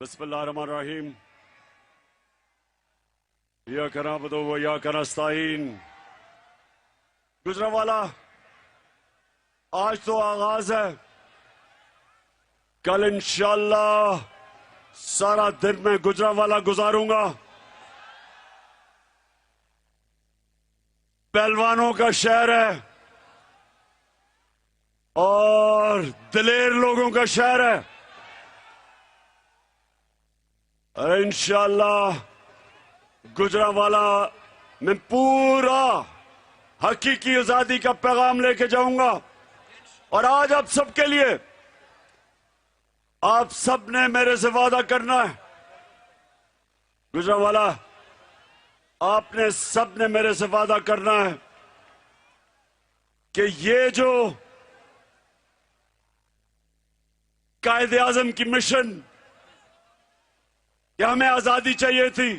बिस्मिल्लाहिर्रहमानिर्रहीम। इय्याका नअबुदु व इय्याका नस्तईन। गुजरांवाला, आज तो आगाज है, कल इंशाअल्लाह सारा दिन मैं गुजरांवाला गुजारूंगा। पहलवानों का शहर है और दिलेर लोगों का शहर है। और इंशाअल्लाह गुजरांवाला में पूरा हकीकी आजादी का पैगाम लेके जाऊंगा। और आज आप सबके लिए, आप सब ने मेरे से वादा करना है। गुजरांवाला, आपने सब ने मेरे से वादा करना है कि ये जो कायदे आजम की मिशन कि हमें आजादी चाहिए थी,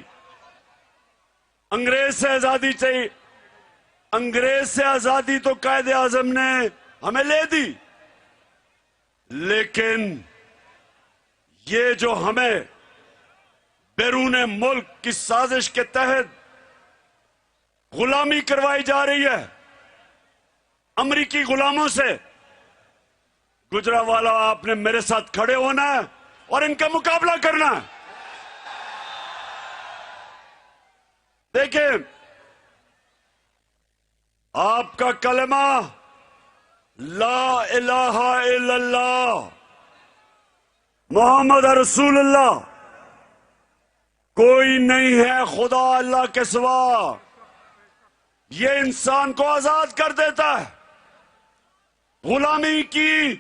अंग्रेज से आजादी चाहिए, अंग्रेज से आजादी तो कायदे आजम ने हमें ले दी, लेकिन ये जो हमें बैरूने मुल्क की साजिश के तहत गुलामी करवाई जा रही है अमरीकी गुलामों से, गुजरांवाला आपने मेरे साथ खड़े होना है और इनका मुकाबला करना है। देखिए, आपका कलमा ला इलाहा इल्लल्लाह मोहम्मद रसूलुल्लाह, कोई नहीं है खुदा अल्लाह के सिवा, ये इंसान को आजाद कर देता है, गुलामी की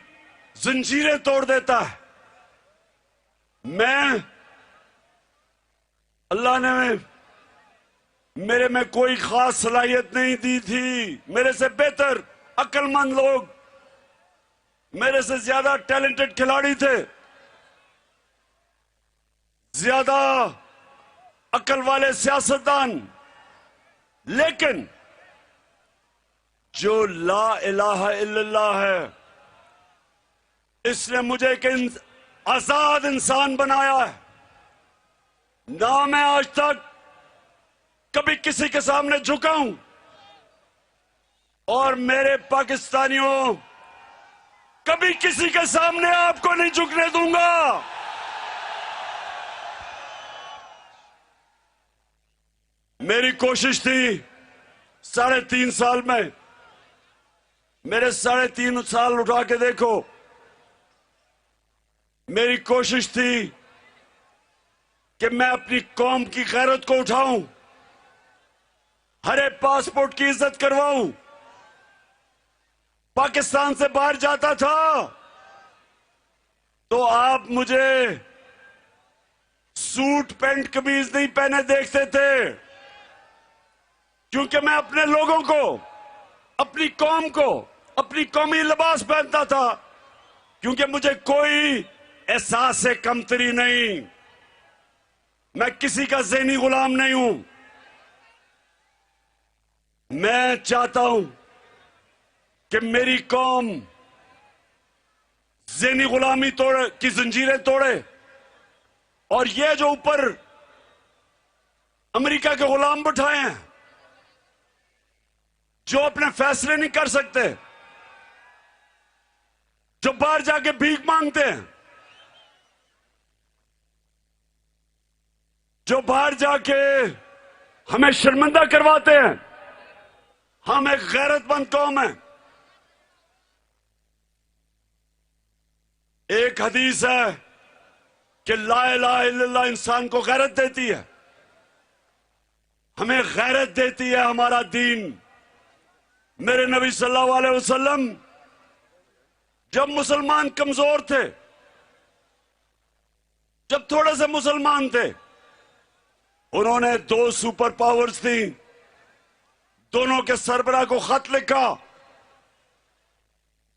जंजीरें तोड़ देता है। मैं, अल्लाह ने मेरे में कोई खास सलाहियत नहीं दी थी, मेरे से बेहतर अक्लमंद लोग, मेरे से ज्यादा टैलेंटेड खिलाड़ी थे, ज्यादा अक्ल वाले सियासतदान, लेकिन जो ला इलाहा इल्लल्लाह है, इसने मुझे एक आजाद इंसान बनाया है। ना मैं आज तक कभी किसी के सामने झुका हूं, और मेरे पाकिस्तानियों, कभी किसी के सामने आपको नहीं झुकने दूंगा। मेरी कोशिश थी 3.5 साल में, मेरे 3.5 साल उठा के देखो, मेरी कोशिश थी कि मैं अपनी कौम की गैरत को उठाऊं, हरे पासपोर्ट की इज्जत करवाऊं। पाकिस्तान से बाहर जाता था तो आप मुझे सूट पैंट कमीज नहीं पहने देखते थे, क्योंकि मैं अपने लोगों को, अपनी कौम को, अपनी कौमी लिबास पहनता था, क्योंकि मुझे कोई एहसास से कमतरी नहीं, मैं किसी का ज़हनी गुलाम नहीं हूं। मैं चाहता हूं कि मेरी कौम ज़हनी गुलामी की जंजीरें तोड़े, और ये जो ऊपर अमेरिका के गुलाम बिठाए हैं, जो अपने फैसले नहीं कर सकते, जो बाहर जाके भीख मांगते हैं, जो बाहर जाके हमें शर्मिंदा करवाते हैं, हम एक गैरतमंद कौम है। एक हदीस है कि ला इलाहा इल्लल्लाह इंसान को गैरत देती है, हमें गैरत देती है हमारा दीन। मेरे नबी सल्लल्लाहु अलैहि वसल्लम जब मुसलमान कमजोर थे, जब थोड़े से मुसलमान थे, उन्होंने 2 सुपर पावर्स थी, दोनों के सरबराह को खत लिखा।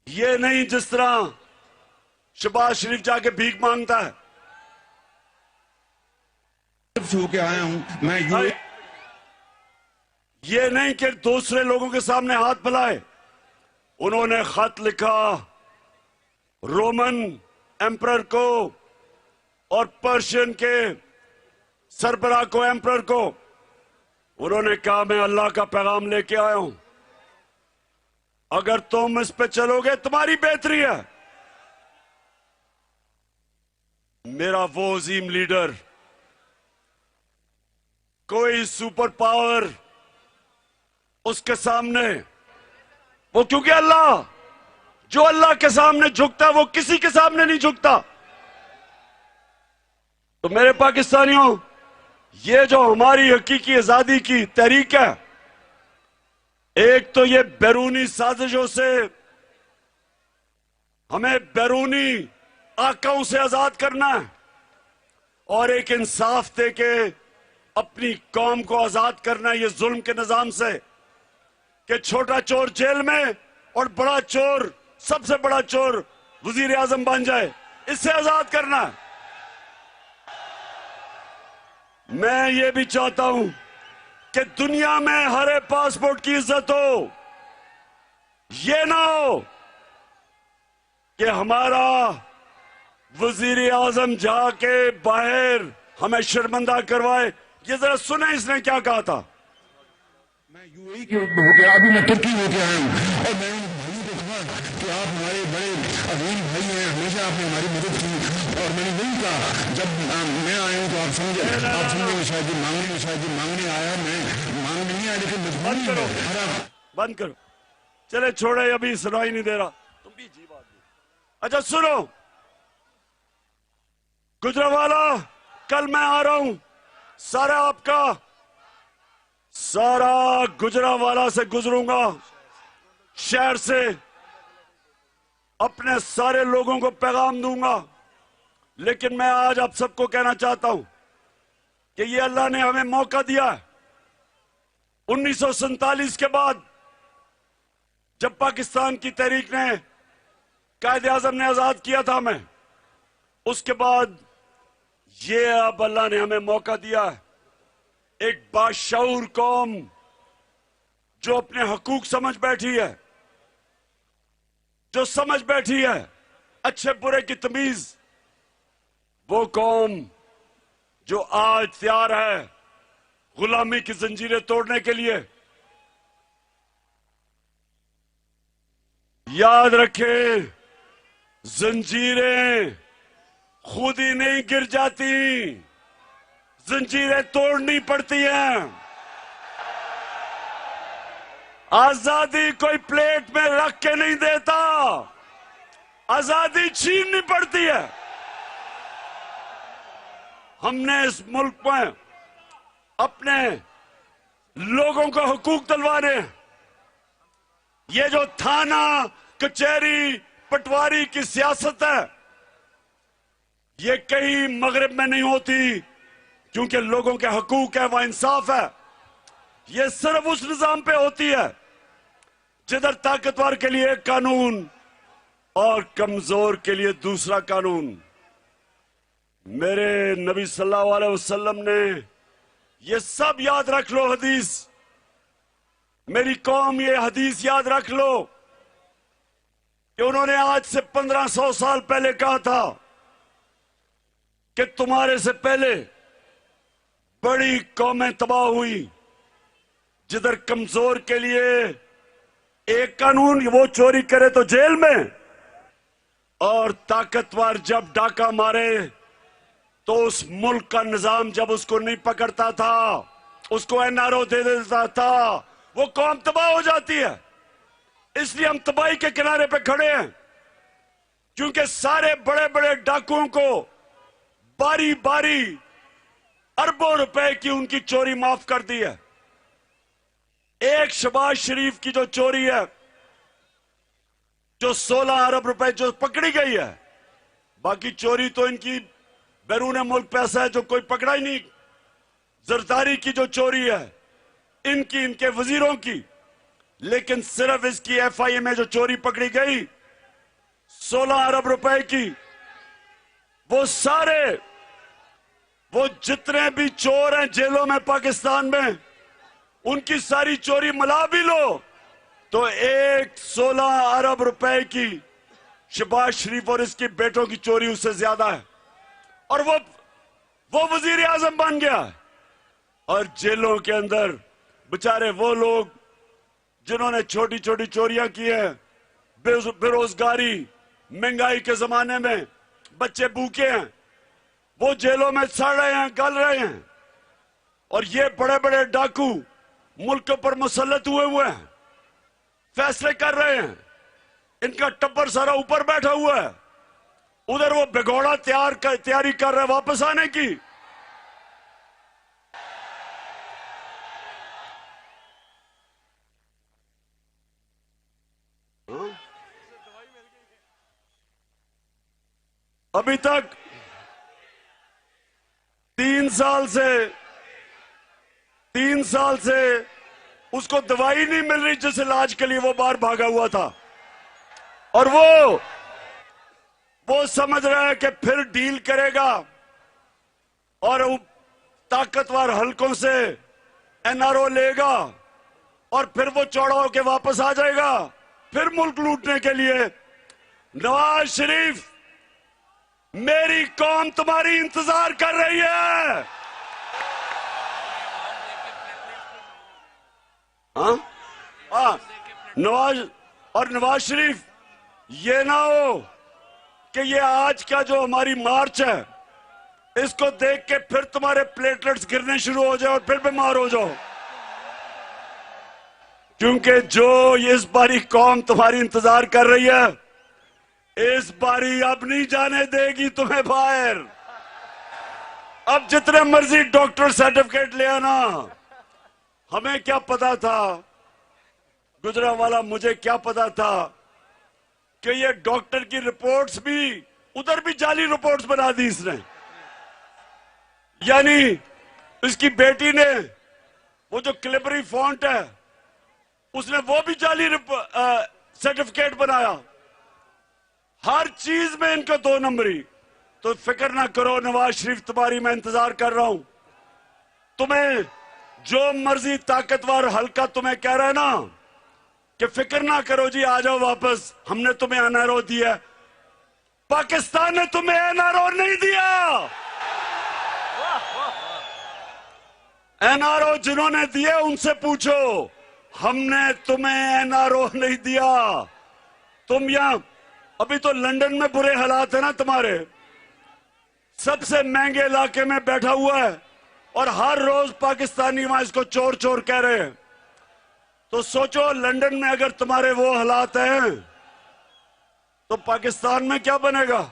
ये नहीं जिस तरह शहबाज शरीफ जाके भीख मांगता है। होके आया हूं मैं, ये नहीं कि दूसरे लोगों के सामने हाथ फैलाए। उन्होंने खत लिखा रोमन एम्परर को और पर्शियन के सरबराह को, एम्परर को, उन्होंने कहा मैं अल्लाह का पैगाम लेके आया हूं, अगर तुम इस पे चलोगे तुम्हारी बेहतरी है। मेरा वो अजीम लीडर, कोई सुपर पावर उसके सामने, वो क्योंकि अल्लाह, जो अल्लाह के सामने झुकता वो किसी के सामने नहीं झुकता। तो मेरे पाकिस्तानियों, ये जो हमारी हकीकी आजादी की तहरीक है, एक तो ये बैरूनी साजिशों से, हमें बैरूनी आकाओं से आजाद करना है, और एक इंसाफ दे के अपनी कौम को आजाद करना है ये जुल्म के निजाम से, कि छोटा चोर जेल में और बड़ा चोर, सबसे बड़ा चोर वजीर आजम बन जाए, इससे आजाद करना है। मैं ये भी चाहता हूं कि दुनिया में हरे पासपोर्ट की इज्जत हो, ये ना हो कि हमारा वजीर आजम जाके बाहर हमें शर्मिंदा करवाए। ये जरा सुने इसने क्या कहा था। मैं यूएई के होके, अभी मैं तुर्की होके आया हूँ, और मैं उन भाइयों को कहा कि आप हमारे बड़े अजीम भाई हैं, हमेशा आपने हमारी मदद की, और मैंने नहीं कहा जब मैं आया हूँ तो आप समझेंगे शायद मांगने आया, मैं मांगने नहीं आया, लेकिन बंद करो, बंद करो, चले छोड़े, अभी सुनाई नहीं दे रहा, तुम भी जी बात। अच्छा सुनो गुजरावाला, कल मैं आ रहा हूं, सारा गुजरावाला से गुजरूंगा, शहर से अपने सारे लोगों को पैगाम दूंगा। लेकिन मैं आज आप सबको कहना चाहता हूं कि ये अल्लाह ने हमें मौका दिया है। 1947 के बाद जब पाकिस्तान की तहरीक ने, कायदे आजम ने आजाद किया था हमें, उसके बाद ये अब अल्लाह ने हमें मौका दिया है, एक बाशऊर कौम जो अपने हकूक समझ बैठी है, जो समझ बैठी है अच्छे बुरे की तमीज, वो कौम जो आज तैयार है गुलामी की जंजीरें तोड़ने के लिए। याद रखें, जंजीरें खुद ही नहीं गिर जाती, जंजीरें तोड़नी पड़ती हैं। आजादी कोई प्लेट में रख के नहीं देता, आजादी छीननी पड़ती है। हमने इस मुल्क में अपने लोगों को हकूक दिलवाने, ये जो थाना कचहरी पटवारी की सियासत है, ये कहीं मगरिब में नहीं होती, क्योंकि लोगों के हकूक है, वह इंसाफ है। ये सिर्फ उस निजाम पे होती है जिधर ताकतवर के लिए एक कानून और कमजोर के लिए दूसरा कानून। मेरे नबी सल्लल्लाहु अलैहि वसल्लम ने, ये सब याद रख लो हदीस, मेरी कौम ये हदीस याद रख लो कि उन्होंने आज से 1500 साल पहले कहा था कि तुम्हारे से पहले बड़ी कौमें तबाह हुई, जिधर कमजोर के लिए एक कानून, वो चोरी करे तो जेल में, और ताकतवर जब डाका मारे तो उस मुल्क का निजाम जब उसको नहीं पकड़ता था, उसको एनआरओ दे देता था, वो कौम तबाह हो जाती है। इसलिए हम तबाही के किनारे पे खड़े हैं, क्योंकि सारे बड़े बड़े डाकुओं को बारी बारी अरबों रुपए की उनकी चोरी माफ कर दी है। एक शहबाज शरीफ की जो चोरी है, जो 16 अरब रुपए जो पकड़ी गई है, बाकी चोरी तो इनकी बैरून मुल्क पैसा है जो कोई पकड़ा ही नहीं। जरदारी की जो चोरी है इनकी, इनके वजीरों की, लेकिन सिर्फ इसकी एफआईए में जो चोरी पकड़ी गई 16 अरब रुपए की, वो सारे, वो जितने भी चोर हैं जेलों में पाकिस्तान में, उनकी सारी चोरी मिला भी लो तो एक 16 अरब रुपए की शहबाज शरीफ और इसके बेटों की चोरी उससे ज्यादा है। और वो वजीर आजम बन गया। और जेलों के अंदर बेचारे वो लोग जिन्होंने छोटी छोटी चोरियां की हैं, बेरोजगारी, महंगाई के जमाने में बच्चे भूखे हैं, वो जेलों में सड़ रहे हैं, गल रहे हैं। और ये बड़े बड़े डाकू मुल्क पर मुसल्लत हुए हैं, फैसले कर रहे हैं, इनका टब्बर सारा ऊपर बैठा हुआ है, उधर वो भिगोड़ा तैयारी कर रहे हैं वापस आने की। अभी तक 3 साल से उसको दवाई नहीं मिल रही जिस इलाज के लिए वो बाहर भागा हुआ था। और वो समझ रहा है कि फिर डील करेगा और ताकतवर हलकों से एनआरओ लेगा और फिर वो चौड़ा होके वापस आ जाएगा फिर मुल्क लूटने के लिए। नवाज शरीफ, मेरी कौम तुम्हारी इंतजार कर रही है। हाँ, नवाज शरीफ, ये ना हो कि ये आज का जो हमारी मार्च है इसको देख के फिर तुम्हारे प्लेटलेट्स गिरने शुरू हो जाए और फिर बीमार हो जाओ। क्योंकि जो इस बारी कौम तुम्हारी इंतजार कर रही है, इस बारी अब नहीं जाने देगी तुम्हें बाहर। अब जितने मर्जी डॉक्टर सर्टिफिकेट ले आना। हमें क्या पता था, गुजरांवाला, मुझे क्या पता था कि ये डॉक्टर की रिपोर्ट्स भी उधर भी जाली रिपोर्ट्स बना दी इसने। यानी इसकी बेटी ने वो जो क्लिबरी फॉन्ट है उसने वो भी जाली सर्टिफिकेट बनाया। हर चीज में इनको 2 नंबरी। तो फिक्र ना करो नवाज शरीफ, तुम्हारी मैं इंतजार कर रहा हूं। तुम्हें जो मर्जी ताकतवर हल्का तुम्हें कह रहा है ना कि फिक्र ना करो जी, आ जाओ वापस, हमने तुम्हें एनआरओ दिया। पाकिस्तान ने तुम्हें एनआरओ नहीं दिया। एनआरओ जिन्होंने दिए उनसे पूछो, हमने तुम्हें एनआरओ नहीं दिया। तुम यहां, अभी तो लंदन में बुरे हालात है ना तुम्हारे, सबसे महंगे इलाके में बैठा हुआ है और हर रोज पाकिस्तानी वहां इसको चोर चोर कह रहे हैं। तो सोचो लंदन में अगर तुम्हारे वो हालात हैं तो पाकिस्तान में क्या बनेगा।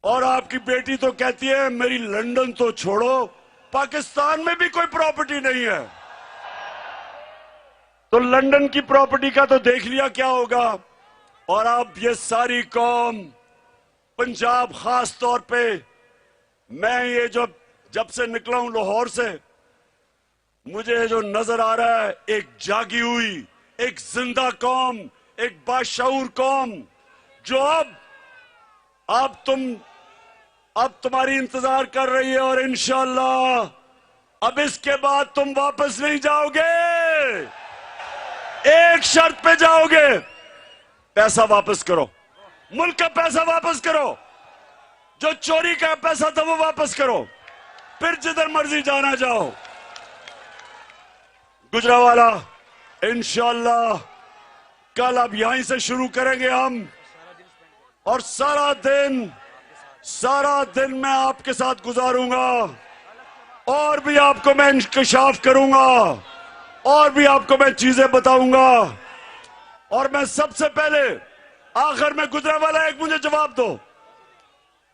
और आपकी बेटी तो कहती है मेरी लंदन तो छोड़ो, पाकिस्तान में भी कोई प्रॉपर्टी नहीं है। तो लंदन की प्रॉपर्टी का तो देख लिया क्या होगा। और अब ये सारी कौम, पंजाब खास तौर पे, मैं ये जब से निकला हूं लाहौर से, मुझे जो नजर आ रहा है एक जागी हुई, एक जिंदा कौम, एक बाशऊर कौम जो अब तुम्हारी इंतजार कर रही है। और इंशाअल्लाह अब इसके बाद तुम वापस नहीं जाओगे, एक शर्त पे जाओगे, पैसा वापस करो, मुल्क का पैसा वापस करो, जो चोरी का पैसा था वो वापस करो, फिर जिधर मर्जी जाना जाओ। गुजरांवाला, इंशाअल्लाह कल अब यहीं से शुरू करेंगे हम, और सारा दिन मैं आपके साथ गुजारूंगा, और भी आपको मैं इंकशाफ करूंगा, और भी आपको मैं चीजें बताऊंगा। और मैं सबसे पहले आखिर में, गुजरांवाला एक मुझे जवाब दो,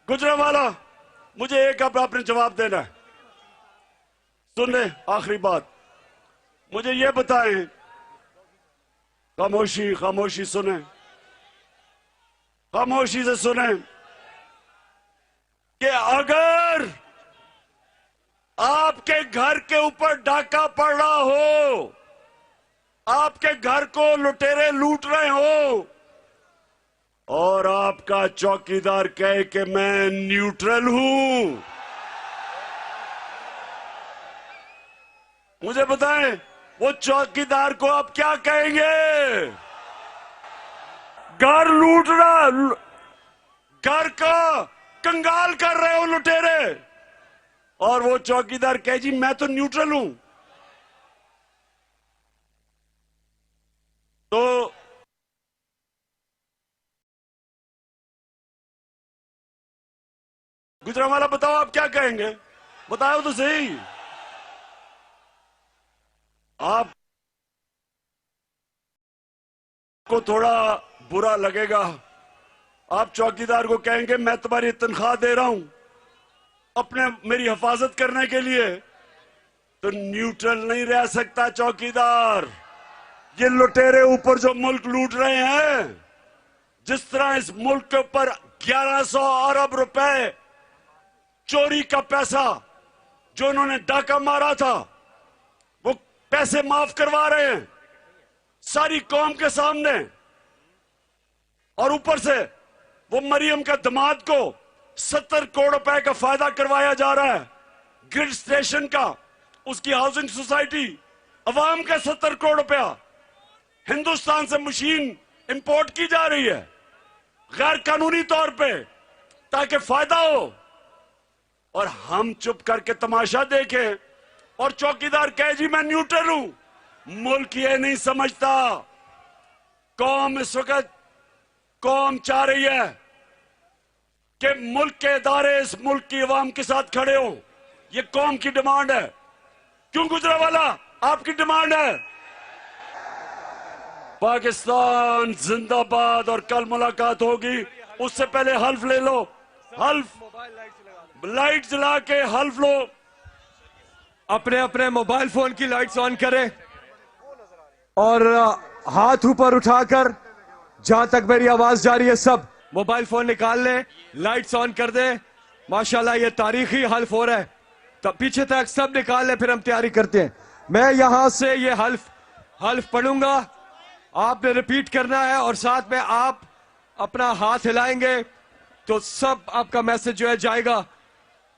गुजरांवाला मुझे एक अब आपने जवाब देना है। सुन ले, आखिरी बात मुझे ये बताएं, खामोशी सुने, खामोशी से सुने, कि अगर आपके घर के ऊपर डाका पड़ रहा हो, आपके घर को लुटेरे लूट रहे हो, और आपका चौकीदार कहे कि मैं न्यूट्रल हूं, मुझे बताएं वो चौकीदार को आप क्या कहेंगे। घर लूट रहा, घर का कंगाल कर रहे हो लुटेरे। और वो चौकीदार कहे जी मैं तो न्यूट्रल हूं। तो गुजरांवाला बताओ आप क्या कहेंगे, बताओ तो सही। आप को थोड़ा बुरा लगेगा, आप चौकीदार को कहेंगे मैं तुम्हारी तनख्वाह दे रहा हूं अपने मेरी हिफाजत करने के लिए, तो न्यूट्रल नहीं रह सकता चौकीदार। ये लुटेरे ऊपर जो मुल्क लूट रहे हैं, जिस तरह इस मुल्क के ऊपर 1100 अरब रुपए चोरी का पैसा जो उन्होंने डाका मारा था, वो पैसे माफ करवा रहे हैं सारी कौम के सामने। और ऊपर से वो मरियम का दामाद को 70 करोड़ रुपए का फायदा करवाया जा रहा है, ग्रिड स्टेशन का, उसकी हाउसिंग सोसाइटी, अवाम का 70 करोड़ रुपया हिंदुस्तान से मशीन इंपोर्ट की जा रही है गैर कानूनी तौर पे ताकि फायदा हो, और हम चुप करके तमाशा देखें। और चौकीदार कहे जी मैं न्यूट्रल हूं। मुल्क ये नहीं समझता, कौम इस वक्त कौम चाह रही है कि मुल्क के इदारे इस मुल्क की अवाम के साथ खड़े हो। ये कौम की डिमांड है। क्यों गुजरांवाला, आपकी डिमांड है। पाकिस्तान जिंदाबाद। और कल मुलाकात होगी, उससे पहले हल्फ ले लो, हल्फ, लाइट जला के हल्फ लो। अपने अपने मोबाइल फोन की लाइट्स ऑन करें और हाथ ऊपर उठाकर, जहां तक मेरी आवाज जा रही है सब मोबाइल फोन निकाल लें, लाइट्स ऑन कर दें। माशाल्लाह ये तारीखी हल्फ हो रहा है, तब पीछे तक सब निकाल लें, फिर हम तैयारी करते हैं। मैं यहां से ये हल्फ पढ़ूंगा, आपने रिपीट करना है और साथ में आप अपना हाथ हिलाएंगे तो सब आपका मैसेज जो है जाएगा।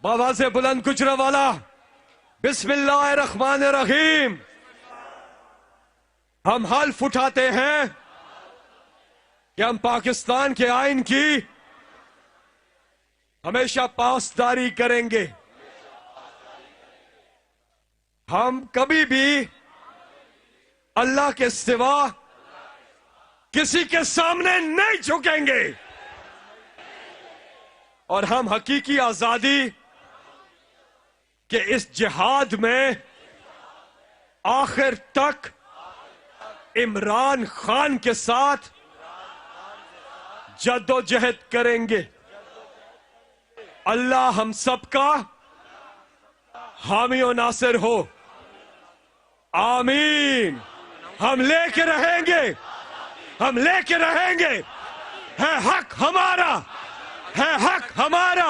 बाबा से बुलंद गुजरांवाला, बिस्मिल्लाहिर्रहमानिर्रहीम। हम हल्फ उठाते हैं कि हम पाकिस्तान के आइन की हमेशा पासदारी करेंगे। हम कभी भी अल्लाह के सिवा किसी के सामने नहीं झुकेंगे और हम हकीकी आजादी के इस जिहाद में आखिर तक इमरान खान के साथ जद्दोजहद करेंगे। अल्लाह हम सबका हामी और नासिर हो, आमीन। हम लेके रहेंगे, हम लेके रहेंगे। है हक हमारा, है हक हमारा।